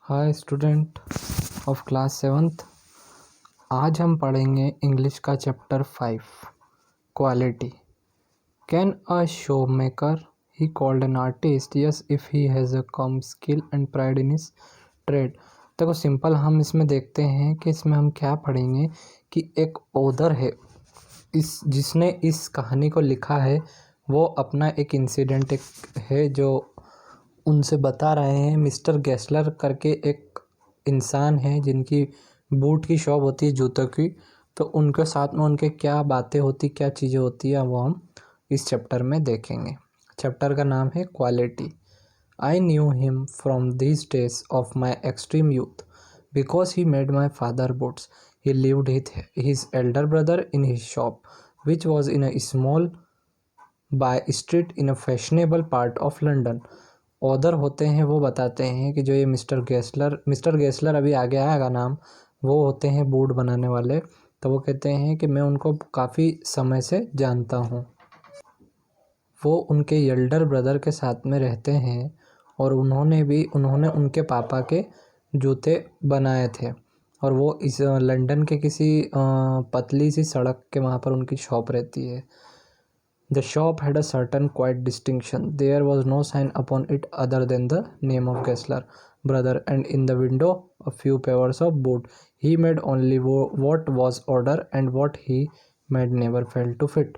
Hi student of class seventh. आज हम पढ़ेंगे इंग्लिश का chapter 5 quality. Can a show maker he called an artist yes if he has a come skill and pride in his trade. देखो simple हम इसमें देखते हैं कि इसमें हम क्या पढ़ेंगे कि एक ऑथर है जिसने इस कहानी को लिखा है, वो अपना एक इंसिडेंट है जो उनसे बता रहे हैं। मिस्टर गेस्लर करके एक इंसान है जिनकी बूट की शॉप होती है, जूतों की। तो उनके साथ में उनके क्या बातें होती, क्या चीज़ें होती है, वो हम इस चैप्टर में देखेंगे। चैप्टर का नाम है quality. I knew him from this days of my extreme youth because he made my father boots. He lived his elder brother in his shop which was in a small by street in a fashionable part of London। Other होते हैं, वो बताते हैं कि जो ये mister Gessler अभी आगे आएगा नाम, वो होते हैं बूट बनाने वाले। तो वो कहते हैं कि मैं उनको काफ़ी समय से जानता हूँ। वो उनके एल्डर ब्रदर के साथ में रहते हैं और उन्होंने उनके पापा के जूते बनाए थे। और वो इस लंदन के किसी पतली सी सड़क के वहाँ पर उनकी शॉप रहती है। The shop had a certain quiet distinction. There was no sign upon it other than the name of Gessler brother, and in the window a few pairs of boot. He made only what was order, and what he made never failed to fit.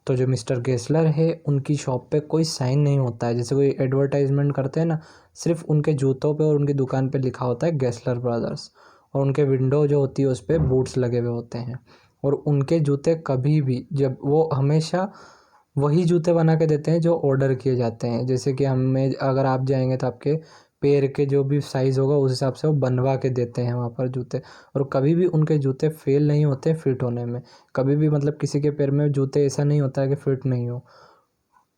तो जो mister Gessler है उनकी shop पे कोई sign नहीं होता है, जैसे कोई एडवर्टाइजमेंट करते हैं ना, सिर्फ उनके जूतों पे और उनकी दुकान पे लिखा होता है गेस्लर ब्रदर्स। और उनके विंडो जो होती है उस पर बूट्स लगे हुए होते हैं। और उनके जूते कभी भी, जब वो हमेशा वही जूते बना के देते हैं जो ऑर्डर किए जाते हैं। जैसे कि हमें अगर आप जाएंगे तो आपके पैर के जो भी साइज़ होगा उस हिसाब से वो बनवा के देते हैं वहाँ पर जूते। और कभी भी उनके जूते फेल नहीं होते फिट होने में। कभी भी मतलब किसी के पैर में जूते ऐसा नहीं होता है कि फिट नहीं हो।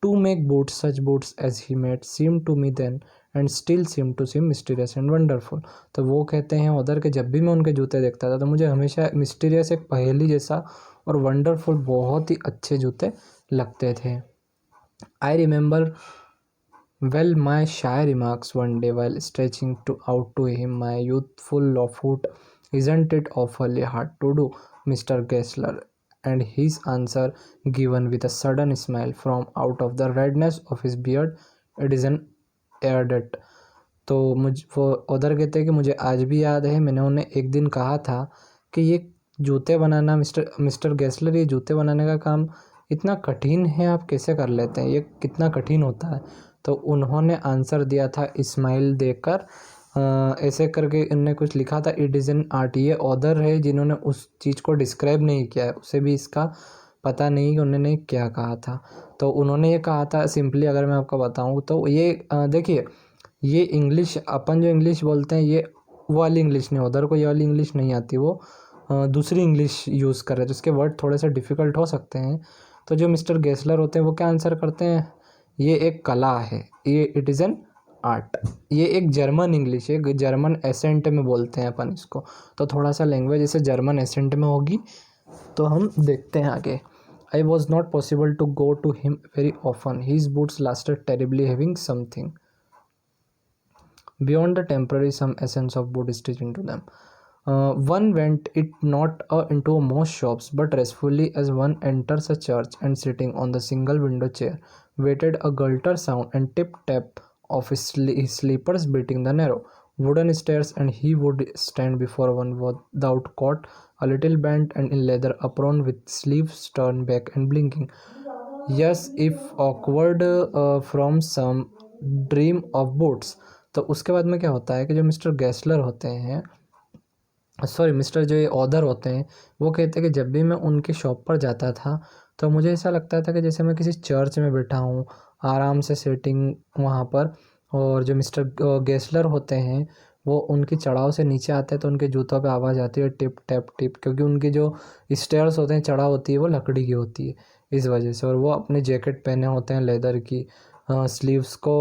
To make boots such boots as he made seem to me then and still seem to seem mysterious and wonderful. तो वो कहते हैं उधर के, जब भी मैं उनके जूते देखता था तो मुझे हमेशा मिस्टीरियस, एक पहेली जैसा, और वंडरफुल, बहुत ही अच्छे जूते लगते थे। I remember well my shy remarks one day while stretching out to him my youthful foot. Isn't it awfully hard to do, Mr. Gessler? And his answer, given with a sudden smile from out of the redness of his beard, it is an airdet। तो वो उधर कहते हैं कि मुझे आज भी याद है, मैंने उन्हें एक दिन कहा था कि ये जूते बनाना, मिस्टर गेस्लर, ये जूते बनाने का काम इतना कठिन है, आप कैसे कर लेते हैं, ये कितना कठिन होता है। तो उन्होंने आंसर दिया था स्माइल देकर, ऐसे करके इन्होंने कुछ लिखा था, इट इज़ एन आर्ट। ये ऑथर है जिन्होंने उस चीज़ को डिस्क्राइब नहीं किया है, उसे भी इसका पता नहीं कि उन्होंने क्या कहा था। तो उन्होंने ये कहा था सिंपली, अगर मैं आपको बताऊँ तो ये देखिए, ये इंग्लिश, अपन जो इंग्लिश बोलते हैं ये वो वाली इंग्लिश नहीं, उधर को ये वाली इंग्लिश नहीं आती, वो दूसरी इंग्लिश यूज़ कर रहे हैं, तो इसके वर्ड थोड़े से डिफ़िकल्ट हो सकते हैं। तो जो मिस्टर गेस्लर होते हैं वो क्या आंसर करते हैं, ये एक कला है, ये इट इज़ एन आर्ट। ये एक जर्मन इंग्लिश है, जर्मन एसेंट में बोलते हैं अपन इसको। तो थोड़ा सा लैंग्वेज इसे जर्मन एसेंट में होगी। तो हम देखते हैं आगे। I was not possible to go to him very often, his boots lasted terribly having something beyond the temporary some essence of boot stitch into them. One went it not into most shops, but restfully as one enters a church and sitting on the single window chair, waited a gulter sound and tip tap of his slippers beating the narrow wooden stairs, and he would stand before one without coat, a little bent and in leather apron with sleeves turned back and blinking. Yes, if awkward from some dream of boots। तो उसके बाद में क्या होता है कि जो mister Gessler होते हैं, मिस्टर जो ये ऑथर होते हैं, वो कहते हैं कि जब भी मैं उनकी शॉप पर जाता था तो मुझे ऐसा लगता था कि जैसे मैं किसी चर्च में बैठा हूँ, आराम से सेटिंग वहाँ पर। और जो मिस्टर गेस्लर होते हैं वो उनकी चढ़ाव से नीचे आते हैं तो उनके जूतों पे आवाज़ आती है टिप टैप टिप, क्योंकि उनकी जो स्टेयर्स होते हैं, चढ़ाव होती है, वो लकड़ी की होती है इस वजह से। और वो अपने जैकेट पहने होते हैं लेदर की, स्लीव्स को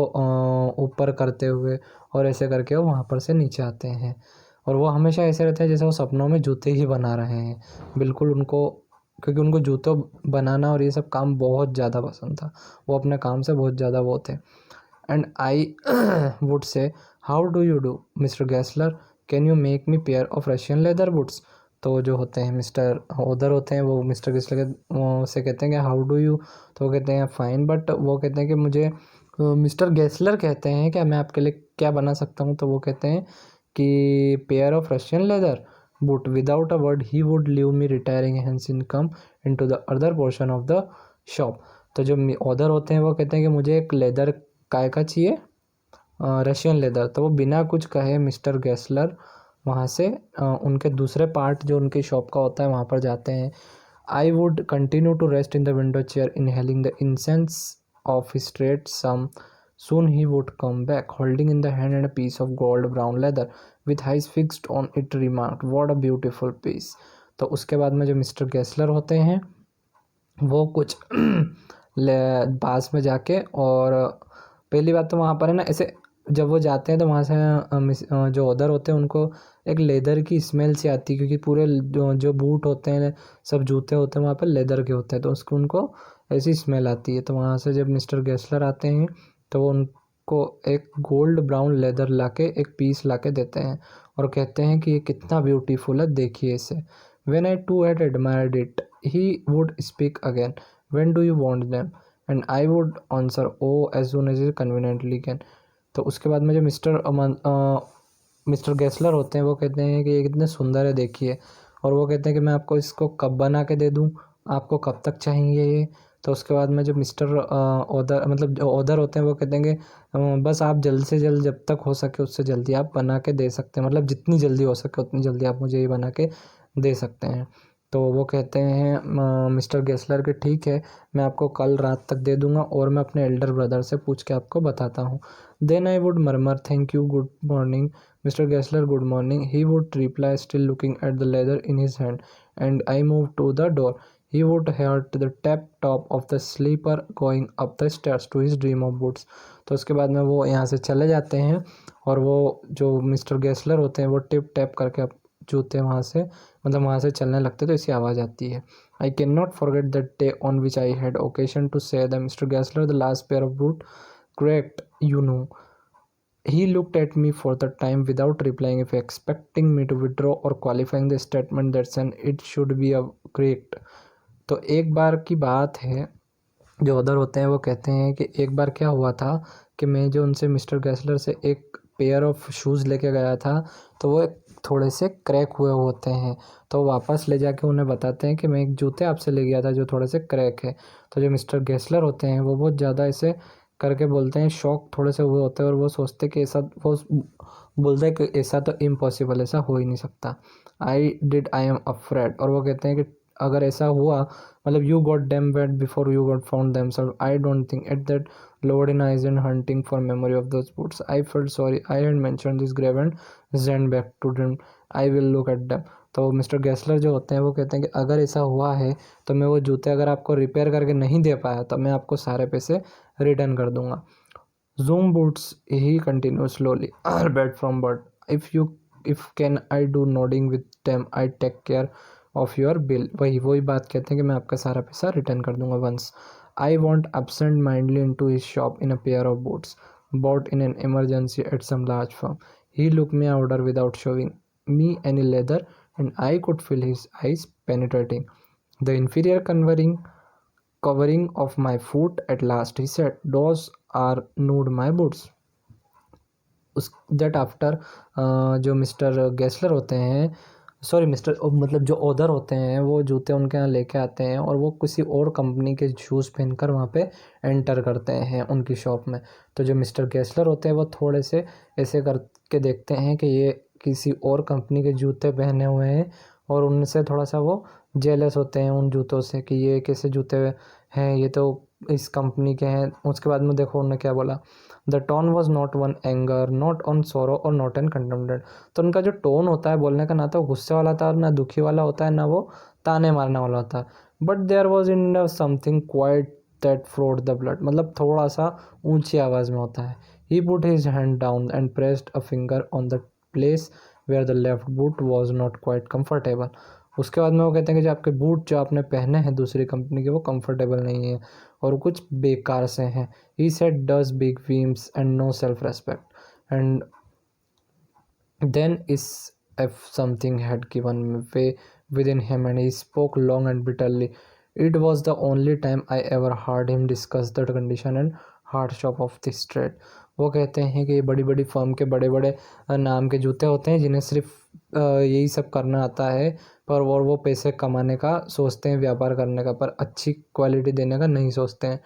ऊपर करते हुए, और ऐसे करके वो वहाँ पर से नीचे आते हैं। और वो हमेशा ऐसे रहते हैं जैसे वो सपनों में जूते ही बना रहे हैं, बिल्कुल उनको, क्योंकि उनको जूतों बनाना और ये सब काम बहुत ज़्यादा पसंद था, वो अपने काम से बहुत ज़्यादा वो थे। And I would say how do you do Mister Gessler, can you make me pair of Russian leather boots. तो जो होते हैं मिस्टर उधर होते हैं वो मिस्टर गैसलर से कहते हैं कि हाउ डू यू, तो वो कहते हैं फाइन, बट वो कहते हैं कि मुझे मिस्टर गैसलर कहते हैं क्या मैं आपके लिए क्या बना सकता हूँ। तो वो कहते हैं कि pair of Russian leather boot, without a word he would leave me retiring hence income into the other portion of the shop. तो जो ऑर्डर होते हैं वो कहते हैं कि मुझे एक लेदर काय का चाहिए, रशियन लेदर। तो वो बिना कुछ कहे मिस्टर गैसलर वहाँ से उनके दूसरे पार्ट जो उनकी शॉप का होता है वहाँ पर जाते हैं। I would continue to rest in the window chair inhaling the incense of straight some, soon he would come back holding in the hand and a piece of gold brown leather with eyes fixed on it, remarked what a beautiful piece। तो उसके बाद में जो mister गैसलर होते हैं वो कुछ पास में जाके, और पहली बात तो वहाँ पर है ना ऐसे जब वो जाते हैं तो वहाँ से जो ओदर होते हैं उनको एक लेदर की स्मेल सी आती है, क्योंकि पूरे जो बूट होते हैं सब जूते होते हैं वहाँ पर लेदर के होते हैं, तो उसको उनको ऐसी स्मेल आती है। तो वहाँ से जब मिस्टर गैसलर आते हैं तो वो उनको एक गोल्ड ब्राउन लेदर लाके एक पीस लाके देते हैं और कहते हैं कि ये कितना ब्यूटीफुल है, देखिए इसे। When I too had admired it, he would speak again. When do you want them? And I would answer, oh, as soon as you conveniently can। तो उसके बाद में जो मिस्टर गैसलर होते हैं वो कहते हैं कि ये कितने सुंदर है देखिए, और वो कहते हैं कि मैं आपको इसको कब बना के दे दूँ, आपको कब तक चाहिए ये। तो उसके बाद में जो मिस्टर ओदर मतलब जो ओदर होते हैं वो कहते हैं कि बस आप जल्द से जल्द जब तक हो सके उससे जल्दी आप बना के दे सकते हैं, मतलब जितनी जल्दी हो सके उतनी जल्दी आप मुझे ये बना के दे सकते हैं। तो वो कहते हैं मिस्टर गैसलर के ठीक है, मैं आपको कल रात तक दे दूंगा और मैं अपने एल्डर ब्रदर से पूछ के आपको बताता हूँ। Then I would murmur thank you good morning Mister Gessler, good morning. He would reply still looking at the leather in his hand and I move to the door. He would hear the tap top of the sleeper going up the stairs to his dream of boots। तो उसके बाद में वो यहाँ से चले जाते हैं और वो जो मिस्टर गैसलर होते हैं वो टिप टैप करके जूते वहाँ से मतलब वहाँ से चलने लगते, तो इसी आवाज़ आती है। I can not forget that day on which I had occasion to say the Mister Gessler the last pair of boot correct you know. He looked at me for the time without replying, if expecting me to withdraw or qualifying the statement that said it should be a correct। तो एक बार की बात है, जो other होते हैं वो कहते हैं कि एक बार क्या हुआ था कि मैं जो उनसे मिस्टर गैसलर से एक पेयर ऑफ शूज़ लेके गया था तो वो थोड़े से क्रैक हुए होते हैं, तो वापस ले जाके उन्हें बताते हैं कि मैं एक जूते आपसे ले गया था जो थोड़े से क्रैक है। तो जो मिस्टर गैसलर होते हैं वो बहुत ज़्यादा ऐसे करके बोलते हैं, शौक थोड़े से हुए होते हैं और वो सोचते कि ऐसा वो बोलते हैं कि ऐसा तो इम्पॉसिबल, ऐसा हो ही नहीं सकता। आई एम अफ्रेड, और वो कहते हैं कि अगर ऐसा हुआ मतलब you got damn wait before you got found them self, I don't think at that load in eyes and hunting for memory of those boots, I felt sorry I had mention this grave and जेंड back to dream, I will look at them. तो mister Gessler जो होते हैं वो कहते हैं कि अगर ऐसा हुआ है तो मैं वो जूते अगर आपको रिपेयर करके नहीं दे पाया तो मैं आपको सारे पैसे रिटर्न कर दूंगा। Zoom boots, he continues slowly, are bad from birth. If can I do nodding with them, I take care of your bill। वही बात कहते हैं कि मैं आपका सारा पैसा रिटर्न कर दूंगा once। I went absent mindedly into his shop in a pair of boots bought in an emergency at some large firm। He looked me order without showing me any leather and I could feel his eyes penetrating the inferior covering of my foot। At last he said, those are nude my boots। उस that after जो mister गैसलर होते हैं sorry mister मतलब जो other होते हैं वो जूते उनके यहाँ लेके आते हैं और वो किसी और कंपनी के शूज़ पहनकर वहाँ पे एंटर करते हैं उनकी शॉप में। तो जो मिस्टर गैसलर होते हैं वो थोड़े से ऐसे करके देखते हैं कि ये किसी और कंपनी के जूते पहने हुए हैं और उनसे थोड़ा सा वो जेलस होते हैं उन जूतों से कि ये कैसे जूते हैं, ये तो इस कंपनी के हैं। उसके बाद में देखो उन्होंने क्या बोला, the tone was not one anger not on सोरो और नॉट एन कंटेम्प्टेड। तो उनका जो टोन होता है बोलने का ना तो गुस्से वाला था और ना दुखी वाला होता है ना वो ताने मारने वाला होता है, but there was in something quite that flowed the blood, मतलब थोड़ा सा ऊंची आवाज़ में होता है। He put his hand down and pressed a finger on the place where the left boot was not quite comfortable. उसके बाद में वो कहते हैं कि जो आपके बूट जो आपने पहने हैं दूसरी कंपनी के वो कंफर्टेबल नहीं है और कुछ बेकार से हैं. He said does big whims and no self respect and then is if something had given way within him and he spoke long and bitterly. It was the only time I ever heard him discuss the condition and hardship of this trade. वो कहते हैं कि ये बड़ी बड़ी firm के बड़े बड़े नाम के जूते होते हैं जिन्हें सिर्फ यही सब करना आता है पर वो पैसे कमाने का सोचते हैं, व्यापार करने का, पर अच्छी क्वालिटी देने का नहीं सोचते हैं.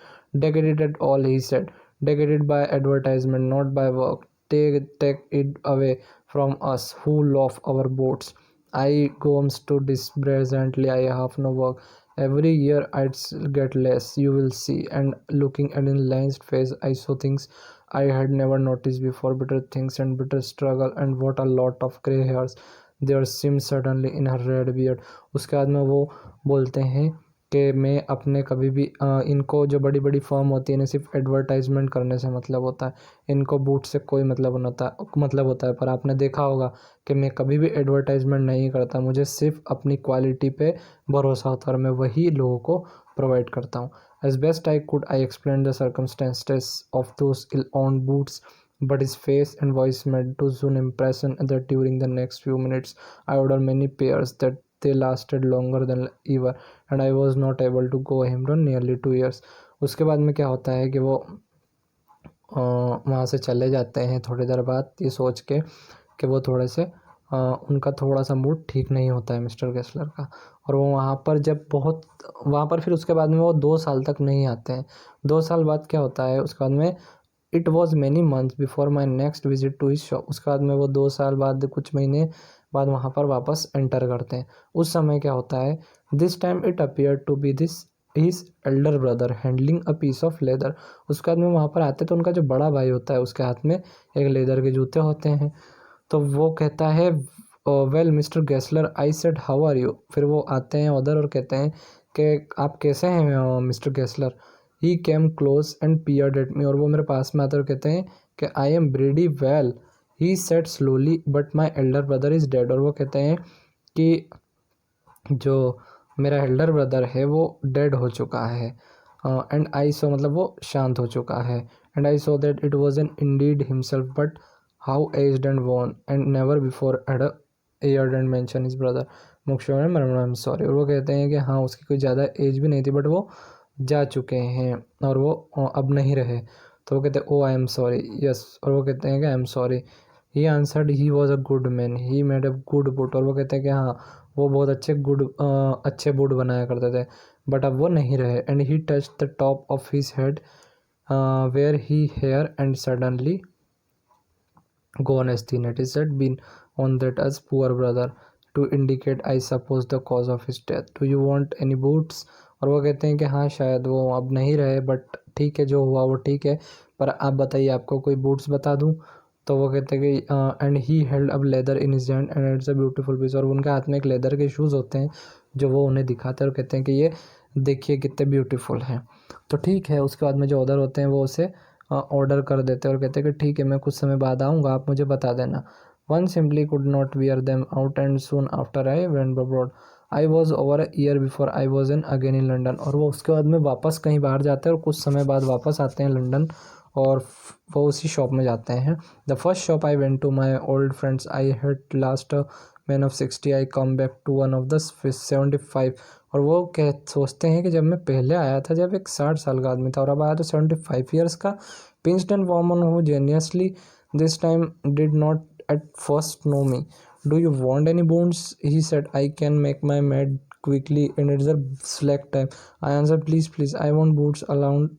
Decorated all he said, decorated by advertisement not by work. Take it away from us who love our boats. I goes to this presently. I have no work. Every year I'd get less. You will see. And looking at in Line's face, I saw things I had never noticed before. Bitter things and bitter struggle. And what a lot of grey hairs there seemed suddenly in her red beard. उसके बाद में वो बोलते हैं कि मैं अपने कभी भी इनको जो बड़ी बड़ी फर्म होती है इन्हें सिर्फ एडवर्टाइजमेंट करने से मतलब होता है, इनको बूट से कोई मतलब होता है पर आपने देखा होगा कि मैं कभी भी एडवर्टाइजमेंट नहीं करता, मुझे सिर्फ अपनी क्वालिटी पे भरोसा होता है और मैं वही लोगों को प्रोवाइड करता हूँ. As best I could I explain the circumstances of those ill own boots but his face and voice made too soon impression that during the next few minutes I ordered many pairs that they lasted longer than ever and I was not able to go him for nearly 2 years. उसके बाद में क्या होता है कि वो वहाँ से चले जाते हैं थोड़ी देर बाद ये सोच के कि वो थोड़े से उनका थोड़ा सा मूड ठीक नहीं होता है मिस्टर गेस्लर का, और वो वहाँ पर फिर उसके बाद में वो 2 साल तक नहीं आते हैं. 2 साल बाद क्या होता है उसके बाद में it was many months before my next visit to his shop. उसके बाद में वो 2 साल बाद कुछ महीने बाद वहाँ पर वापस एंटर करते हैं. उस समय क्या होता है, this time it appear to be this his elder brother handling a piece of leather. उसके बाद में वहाँ पर आते तो उनका जो बड़ा भाई होता है उसके हाथ में एक लेदर के जूते होते हैं. तो वो कहता है well mister Gessler I said how are you. फिर वो आते हैं उधर और कहते हैं कि आप कैसे हैं mister Gessler. He came close and peered at me. और वो मेरे पास में आते और कहते हैं कि I am pretty well. He said slowly but my elder brother is dead. और वो कहते हैं कि जो मेरा एल्डर ब्रदर है वो डेड हो चुका है. एंड आई सो मतलब वो शांत हो चुका है. And I saw that it was an indeed himself but how aged and wan and never before had heard and mention his brother मुख्य आई एम सॉरी. और वो कहते हैं कि हाँ उसकी कोई ज़्यादा एज भी नहीं थी बट वो जा चुके हैं और वो अब नहीं रहे. तो वो कहते हैं oh I am sorry yes. और वो कहते हैं कि I am sorry. He answered he was a good man he made a good boot. और वो कहते हैं कि हाँ वो बहुत अच्छे बुट बनाया करते थे बट अब वो नहीं रहे. And he touch the top of his head where he hair and suddenly gone as thin it is said been on that as poor brother to indicate I suppose the cause of his death. Do you want any boots? और वो कहते हैं कि हाँ शायद वो अब नहीं रहे बट ठीक है जो हुआ वो ठीक है पर आप बताइए आपको कोई बूट्स बता दूँ. तो वो कहते हैं कि and he held up leather in his hand and it's a beautiful piece. और उनके हाथ में एक लेदर के शूज़ होते हैं जो वो उन्हें दिखाते हैं और कहते हैं कि ये देखिए कितने ब्यूटीफुल हैं. तो ठीक है उसके बाद में जो ऑर्डर होते हैं वो उसे ऑर्डर कर देते हैं और कहते हैं कि ठीक है मैं कुछ समय बाद आऊँगा आप मुझे बता देना. One simply could not wear them out and soon after I went abroad. I was over a year before I was in again in London. और वो उसके बाद में वापस कहीं बाहर जाते हैं और कुछ समय बाद वापस आते हैं लंदन और वो उसी शॉप में जाते हैं. The first shop I went to my old friends I had last man of 60 I come back to one of the 75. और वो सोचते हैं कि जब मैं पहले आया था जब एक 60 साल का आदमी था और अब आया तो 75 ईयर्स का pinched and worn who ingenuously this time did not at first know me. Do you want any bones he said I can make my made quickly and it's a slack time. I answered please I want boots around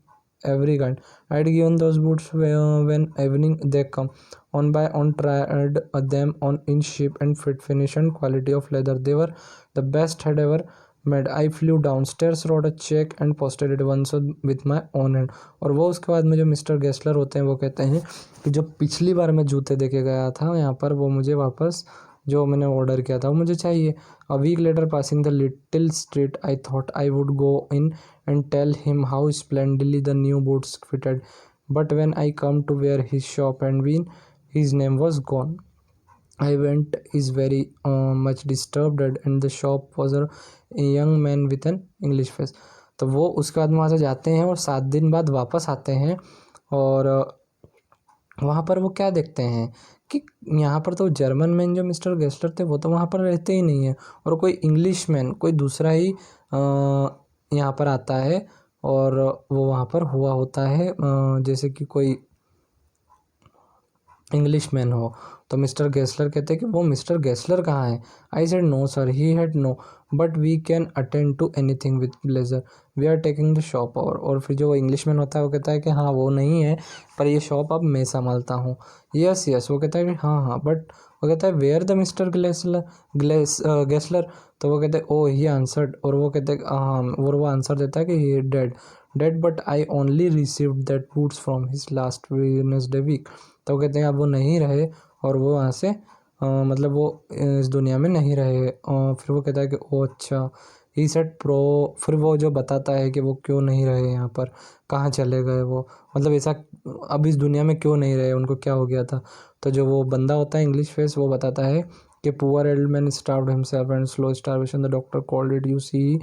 every kind. I had given those boots when evening they come on tried them on in shape and fit finish and quality of leather. They were the best had ever made. I flew downstairs wrote a check and posted it once with my own hand. और वो उसके बाद में जो mister Gessler होते हैं वो कहते हैं कि जो पिछली बार मैं जूते देके गया था यहाँ पर वो मुझे वापस जो मैंने ऑर्डर किया था वो मुझे चाहिए. A week later passing the little street I thought I would go in and tell him how splendidly the new boots fitted but when I come to where his shop and been his name was gone. I went is very much disturbed and the shop was a young man with an English face. तो वो उसके बाद वहाँ से जाते हैं और 7 दिन बाद वापस आते हैं और वहाँ पर वो क्या देखते हैं कि यहाँ पर तो जर्मन मैन जो मिस्टर गेस्लर थे वो तो वहाँ पर रहते ही नहीं है और कोई इंग्लिश मैन कोई दूसरा ही यहाँ पर आता है और वो वहाँ पर हुआ होता है जैसे कि कोई इंग्लिश मैन हो। तो मिस्टर गेस्लर कहते हैं कि वो मिस्टर गेस्लर कहाँ है। I said no sir, he had no, but we can attend to anything with pleasure, we are taking the shop over. और फिर जो इंग्लिश मैन होता है वो कहता है कि हाँ वो नहीं है पर ये शॉप अब मैं संभालता हूँ। यस यस, वो कहता है कि हाँ हाँ, बट वो कहता है वेयर द मिस्टर गेस्लर। तो वो कहते हैं ओ ही आंसर्ड, और वो कहते हैं हाँ, और वो आंसर देता है कि he dead dead but I only received that boots from his last Wednesday week. तो वो कहते हैं अब वो नहीं रहे और वो वहाँ से मतलब वो इस दुनिया में नहीं रहे। फिर वो कहता है कि ओ अच्छा, ही सेड प्रो। फिर वो जो बताता है कि वो क्यों नहीं रहे यहाँ पर, कहाँ चले गए वो, मतलब ऐसा अब इस दुनिया में क्यों नहीं रहे, उनको क्या हो गया था। तो जो वो बंदा होता है इंग्लिश फेस, वो बताता है कि poor old man starved himself and slow starvation the doctor called it, you see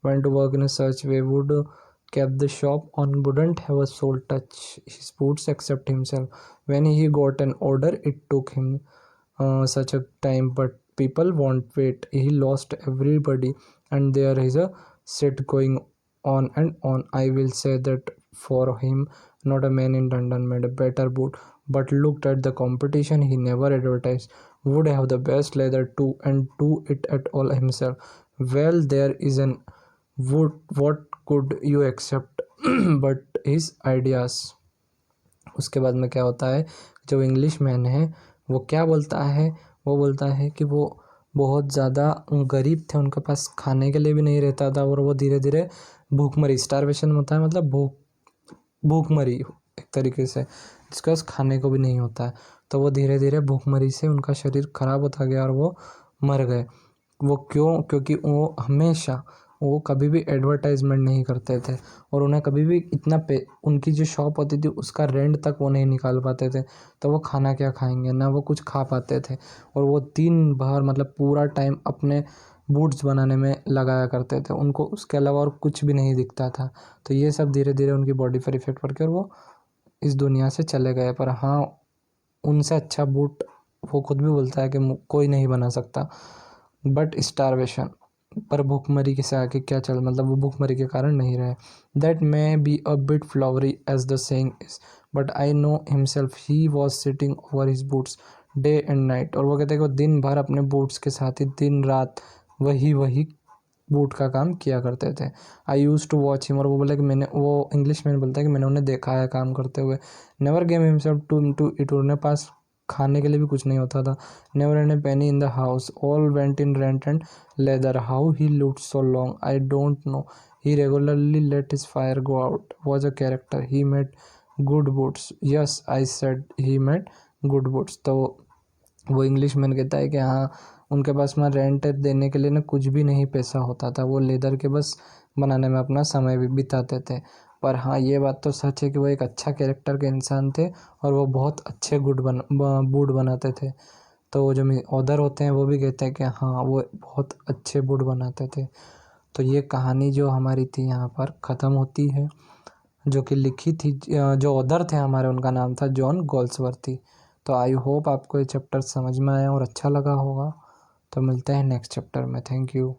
went to work in a such way would kept the shop on, wouldn't have a soul touch his boots except himself. When he got an order, it took him such a time, but people won't wait. He lost everybody, and there is a set going on and on. I will say that for him, not a man in London made a better boot, but looked at the competition he never advertised, would have the best leather too, and do it at all himself. Well, there is an would what could you accept but his ideas। उसके बाद में क्या होता है, जो English man है वो क्या बोलता है, वो बोलता है कि वो बहुत ज़्यादा गरीब थे, उनके पास खाने के लिए भी नहीं रहता था और वो धीरे धीरे भूखमरी, स्टारवेशन होता है मतलब भूखमरी एक तरीके से, जिसके पास खाने को भी नहीं होता है। तो वो धीरे धीरे भूखमरी से उनका शरीर खराब होता गया और वो मर गए। वो क्यों? क्योंकि वो कभी भी एडवर्टाइजमेंट नहीं करते थे और उन्हें कभी भी इतना पे उनकी जो शॉप होती थी उसका रेंट तक वो नहीं निकाल पाते थे। तो वो खाना क्या खाएंगे, ना वो कुछ खा पाते थे और वो दिन भर मतलब पूरा टाइम अपने बूट्स बनाने में लगाया करते थे, उनको उसके अलावा और कुछ भी नहीं दिखता था। तो ये सब धीरे धीरे उनकी बॉडी पर इफेक्ट पड़ के और वो इस दुनिया से चले गए। पर हाँ, उनसे अच्छा बूट वो खुद भी बोलता है कि कोई नहीं बना सकता। बट स्टारवेशन, पर भूखमरी के से आगे क्या चल, मतलब वो भूखमरी के कारण नहीं रहे। That may be a bit flowery as the saying is, but I know himself, he was sitting over his boots day and night. और वो कहते हैं कि वो दिन भर अपने बूट्स के साथ ही दिन रात वही बूट का काम किया करते थे। आई यूज़ टू वॉच हिम, और वो बोला कि मैंने, वो इंग्लिश मैन बोलता है कि मैंने उन्हें देखा है काम करते हुए। Never gave himself to it, उन्हें पास खाने के लिए भी कुछ नहीं होता था। Never and A Penney in the house, all went in rent and leather. How he looked so long I don't know, he regularly late his fire go out, was a character, he made good boots. Yes I said he made good boots. तो वो English man कहता है कि हाँ, उनके पास में rent देने के लिए ना कुछ भी नहीं पैसा होता था, वो लेदर के बस बनाने में अपना समय भी बिताते थे। पर हाँ, ये बात तो सच है कि वो एक अच्छा कैरेक्टर के इंसान थे और वो बहुत अच्छे बूट बनाते थे। तो वो जो ऑदर होते हैं वो भी कहते हैं कि हाँ वो बहुत अच्छे बूट बनाते थे। तो ये कहानी जो हमारी थी यहाँ पर ख़त्म होती है, जो कि लिखी थी, जो ऑदर थे हमारे, उनका नाम था जॉन गोल्सवर्थी। तो आई होप आपको ये चैप्टर समझ में आया और अच्छा लगा होगा। तो मिलते हैं नेक्स्ट चैप्टर में। Thank you.